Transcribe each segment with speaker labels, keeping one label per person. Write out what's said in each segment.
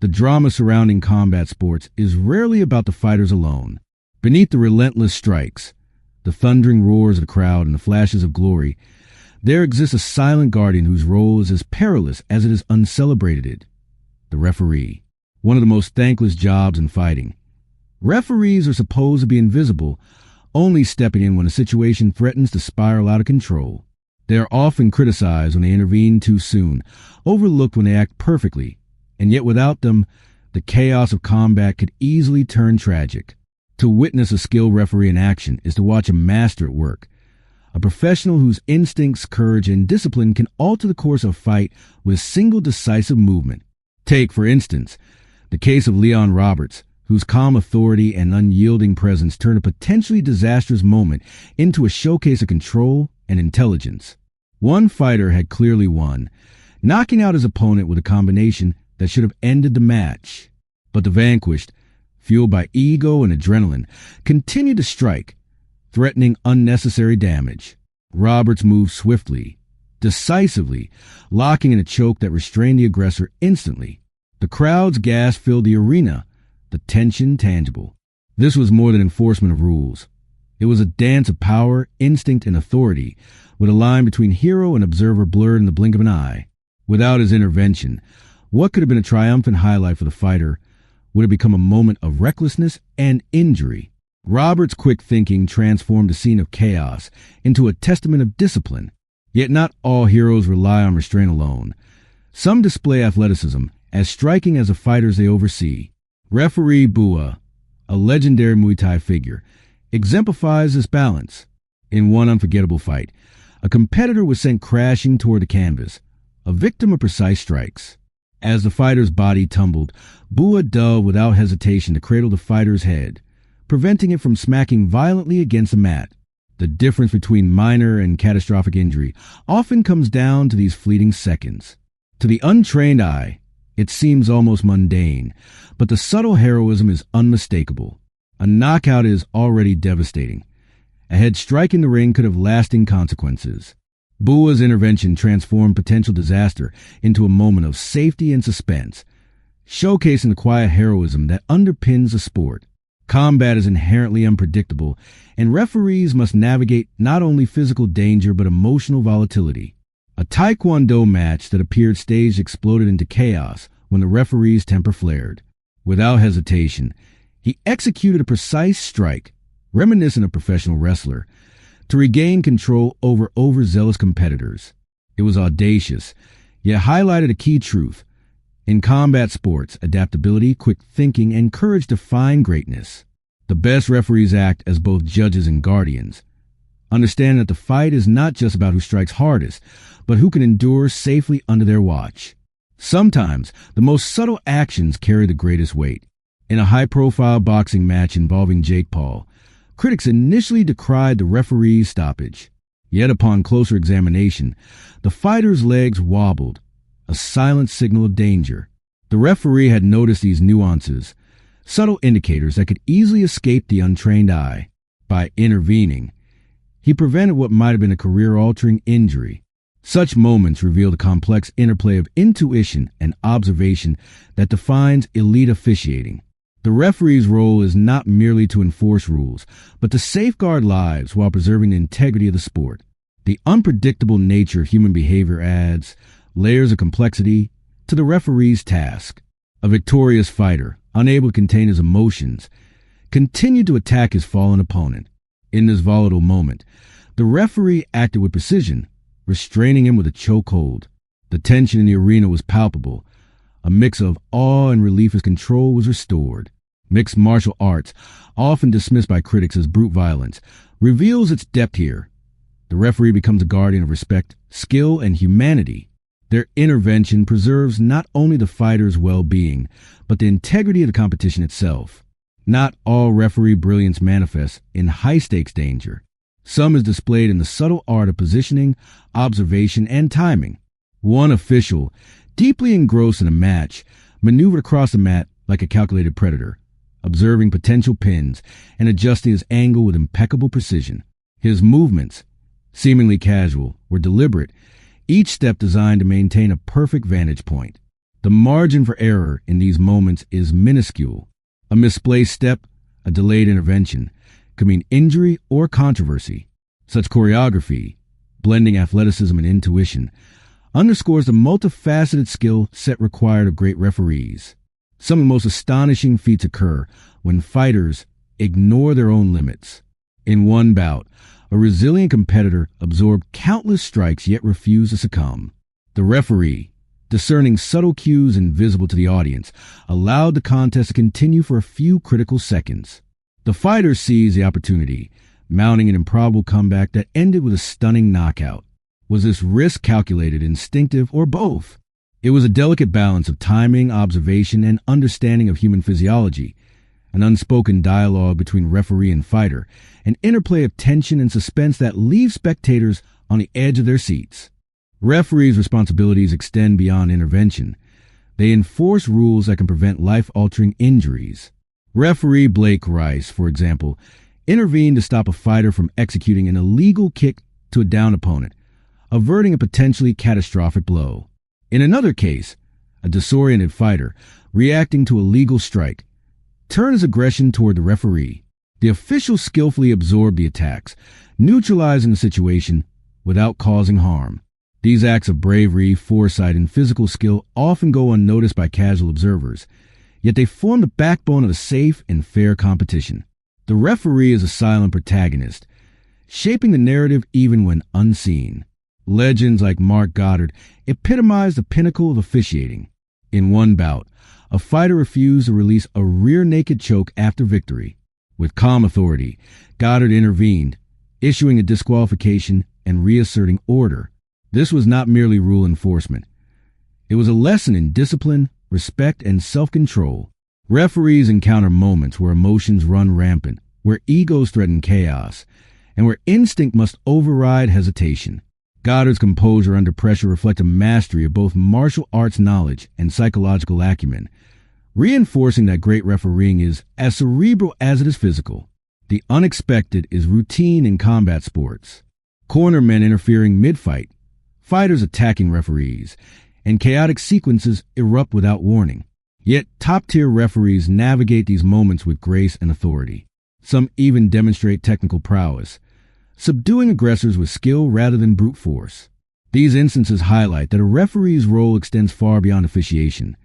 Speaker 1: The drama surrounding combat sports is rarely about the fighters alone. Beneath the relentless strikes, the thundering roars of the crowd, and the flashes of glory, there exists a silent guardian whose role is as perilous as it is uncelebrated. The referee. One of the most thankless jobs in fighting. Referees are supposed to be invisible, only stepping in when a situation threatens to spiral out of control. They are often criticized when they intervene too soon, overlooked when they act perfectly, and yet without them, the chaos of combat could easily turn tragic. To witness a skilled referee in action is to watch a master at work, a professional whose instincts, courage, and discipline can alter the course of a fight with a single decisive movement. Take, for instance, the case of Leon Roberts, whose calm authority and unyielding presence turned a potentially disastrous moment into a showcase of control and intelligence. One fighter had clearly won, knocking out his opponent with a combination that should have ended the match. But the vanquished, fueled by ego and adrenaline, continued to strike, threatening unnecessary damage. Roberts moved swiftly, decisively, locking in a choke that restrained the aggressor instantly. The crowd's gas filled the arena, the tension tangible. This was more than enforcement of rules. It was a dance of power, instinct, and authority, with a line between hero and observer blurred in the blink of an eye. Without his intervention, what could have been a triumphant highlight for the fighter would have become a moment of recklessness and injury. Roberts' quick thinking transformed a scene of chaos into a testament of discipline. Yet not all heroes rely on restraint alone. Some display athleticism as striking as the fighters they oversee. Referee Bua, a legendary Muay Thai figure, exemplifies this balance. In one unforgettable fight, a competitor was sent crashing toward the canvas, a victim of precise strikes. As the fighter's body tumbled, Bua dove without hesitation to cradle the fighter's head, preventing it from smacking violently against the mat. The difference between minor and catastrophic injury often comes down to these fleeting seconds. To the untrained eye, it seems almost mundane, but the subtle heroism is unmistakable. A knockout is already devastating. A head strike in the ring could have lasting consequences. Bua's intervention transformed potential disaster into a moment of safety and suspense, showcasing the quiet heroism that underpins the sport. Combat is inherently unpredictable, and referees must navigate not only physical danger but emotional volatility. A taekwondo match that appeared staged exploded into chaos when the referee's temper flared. Without hesitation, he executed a precise strike, reminiscent of a professional wrestler, to regain control over overzealous competitors. It was audacious, yet highlighted a key truth. In combat sports, adaptability, quick thinking, and courage define greatness. The best referees act as both judges and guardians, understanding that the fight is not just about who strikes hardest, but who can endure safely under their watch. Sometimes, the most subtle actions carry the greatest weight. In a high-profile boxing match involving Jake Paul, critics initially decried the referee's stoppage. Yet upon closer examination, the fighter's legs wobbled, a silent signal of danger. The referee had noticed these nuances, subtle indicators that could easily escape the untrained eye. By intervening, he prevented what might have been a career-altering injury. Such moments reveal the complex interplay of intuition and observation that defines elite officiating. The referee's role is not merely to enforce rules, but to safeguard lives while preserving the integrity of the sport. The unpredictable nature of human behavior adds layers of complexity to the referee's task. A victorious fighter, unable to contain his emotions, continued to attack his fallen opponent. In this volatile moment, the referee acted with precision, restraining him with a chokehold. The tension in the arena was palpable. A mix of awe and relief as control was restored. Mixed martial arts, often dismissed by critics as brute violence, reveals its depth here. The referee becomes a guardian of respect, skill, and humanity. Their intervention preserves not only the fighter's well-being, but the integrity of the competition itself. Not all referee brilliance manifests in high-stakes danger. Some is displayed in the subtle art of positioning, observation, and timing. One official, deeply engrossed in a match, maneuvered across the mat like a calculated predator, observing potential pins and adjusting his angle with impeccable precision. His movements, seemingly casual, were deliberate, each step designed to maintain a perfect vantage point. The margin for error in these moments is minuscule. A misplaced step, a delayed intervention, could mean injury or controversy. Such choreography, blending athleticism and intuition, underscores the multifaceted skill set required of great referees. Some of the most astonishing feats occur when fighters ignore their own limits. In one bout, a resilient competitor absorbed countless strikes yet refused to succumb. The referee, discerning subtle cues invisible to the audience, allowed the contest to continue for a few critical seconds. The fighter seized the opportunity, mounting an improbable comeback that ended with a stunning knockout. Was this risk calculated, instinctive, or both? It was a delicate balance of timing, observation, and understanding of human physiology, an unspoken dialogue between referee and fighter, an interplay of tension and suspense that leaves spectators on the edge of their seats. Referees' responsibilities extend beyond intervention. They enforce rules that can prevent life-altering injuries. Referee Blake Rice, for example, intervened to stop a fighter from executing an illegal kick to a downed opponent, averting a potentially catastrophic blow. In another case, a disoriented fighter, reacting to a legal strike, turned his aggression toward the referee. The official skillfully absorbed the attacks, neutralizing the situation without causing harm. These acts of bravery, foresight, and physical skill often go unnoticed by casual observers, yet they form the backbone of a safe and fair competition. The referee is a silent protagonist, shaping the narrative even when unseen. Legends like Mark Goddard epitomize the pinnacle of officiating. In one bout, a fighter refused to release a rear-naked choke after victory. With calm authority, Goddard intervened, issuing a disqualification and reasserting order. This was not merely rule enforcement. It was a lesson in discipline, respect, and self-control. Referees encounter moments where emotions run rampant, where egos threaten chaos, and where instinct must override hesitation. Goddard's composure under pressure reflects a mastery of both martial arts knowledge and psychological acumen, reinforcing that great refereeing is as cerebral as it is physical. The unexpected is routine in combat sports. Cornermen interfering mid-fight, fighters attacking referees, and chaotic sequences erupt without warning. Yet top-tier referees navigate these moments with grace and authority. Some even demonstrate technical prowess, subduing aggressors with skill rather than brute force. These instances highlight that a referee's role extends far beyond officiation.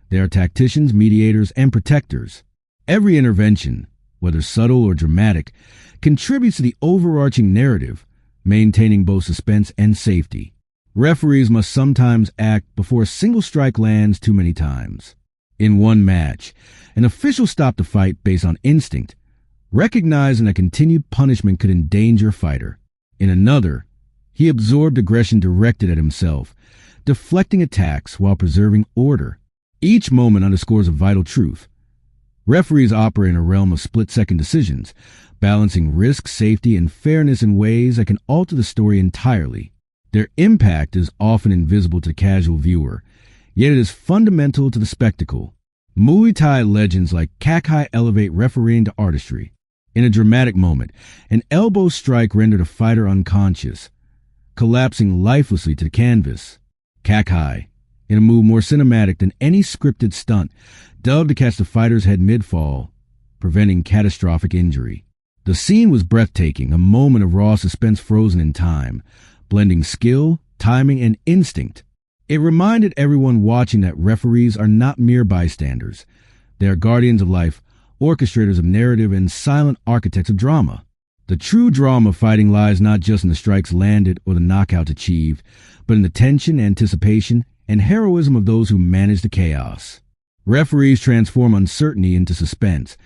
Speaker 1: They are tacticians, mediators, and protectors. Every intervention, whether subtle or dramatic, contributes to the overarching narrative, maintaining both suspense and safety. Referees must sometimes act before a single strike lands too many times. In one match, an official stopped the fight based on instinct, recognizing that continued punishment could endanger a fighter. In another, he absorbed aggression directed at himself, deflecting attacks while preserving order. Each moment underscores a vital truth. Referees operate in a realm of split-second decisions, balancing risk, safety, and fairness in ways that can alter the story entirely. Their impact is often invisible to the casual viewer, yet it is fundamental to the spectacle. Muay Thai legends like Kakai elevate refereeing to artistry. In a dramatic moment, an elbow strike rendered a fighter unconscious, collapsing lifelessly to the canvas. Kakai, in a move more cinematic than any scripted stunt, dove to catch the fighter's head mid-fall, preventing catastrophic injury. The scene was breathtaking, a moment of raw suspense frozen in time, blending skill, timing, and instinct. It reminded everyone watching that referees are not mere bystanders. They are guardians of life, orchestrators of narrative, and silent architects of drama. The true drama of fighting lies not just in the strikes landed or the knockouts achieved, but in the tension, anticipation, and heroism of those who manage the chaos. Referees transform uncertainty into suspense,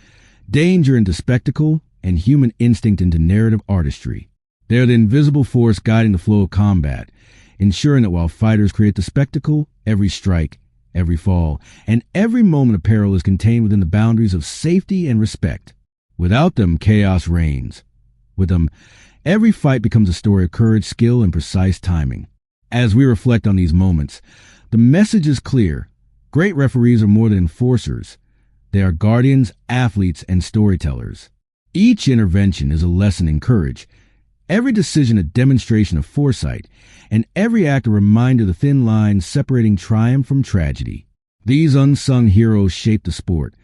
Speaker 1: danger into spectacle, and human instinct into narrative artistry. They are the invisible force guiding the flow of combat, ensuring that while fighters create the spectacle, every strike, every fall, and every moment of peril is contained within the boundaries of safety and respect. Without them, chaos reigns. With them, every fight becomes a story of courage, skill, and precise timing. As we reflect on these moments, the message is clear. Great referees are more than enforcers. They are guardians, athletes, and storytellers. Each intervention is a lesson in courage, every decision a demonstration of foresight, and every act a reminder of the thin line separating triumph from tragedy. These unsung heroes shape the sport,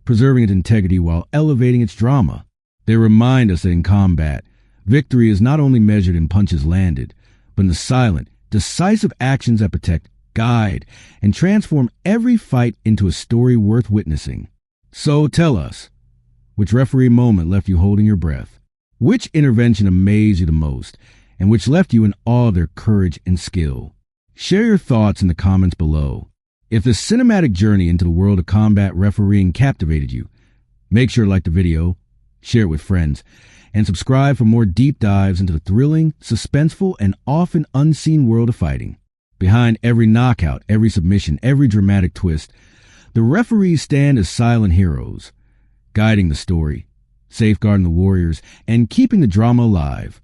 Speaker 1: preserving its integrity while elevating its drama. They remind us that in combat, victory is not only measured in punches landed, but in the silent, decisive actions that protect, guide, and transform every fight into a story worth witnessing. So tell us, which referee moment left you holding your breath? Which intervention amazed you the most, and which left you in awe of their courage and skill? Share your thoughts in the comments below. If this cinematic journey into the world of combat refereeing captivated you, make sure to like the video, share it with friends, and subscribe for more deep dives into the thrilling, suspenseful, and often unseen world of fighting. Behind every knockout, every submission, every dramatic twist, the referees stand as silent heroes, guiding the story, safeguarding the warriors, and keeping the drama alive.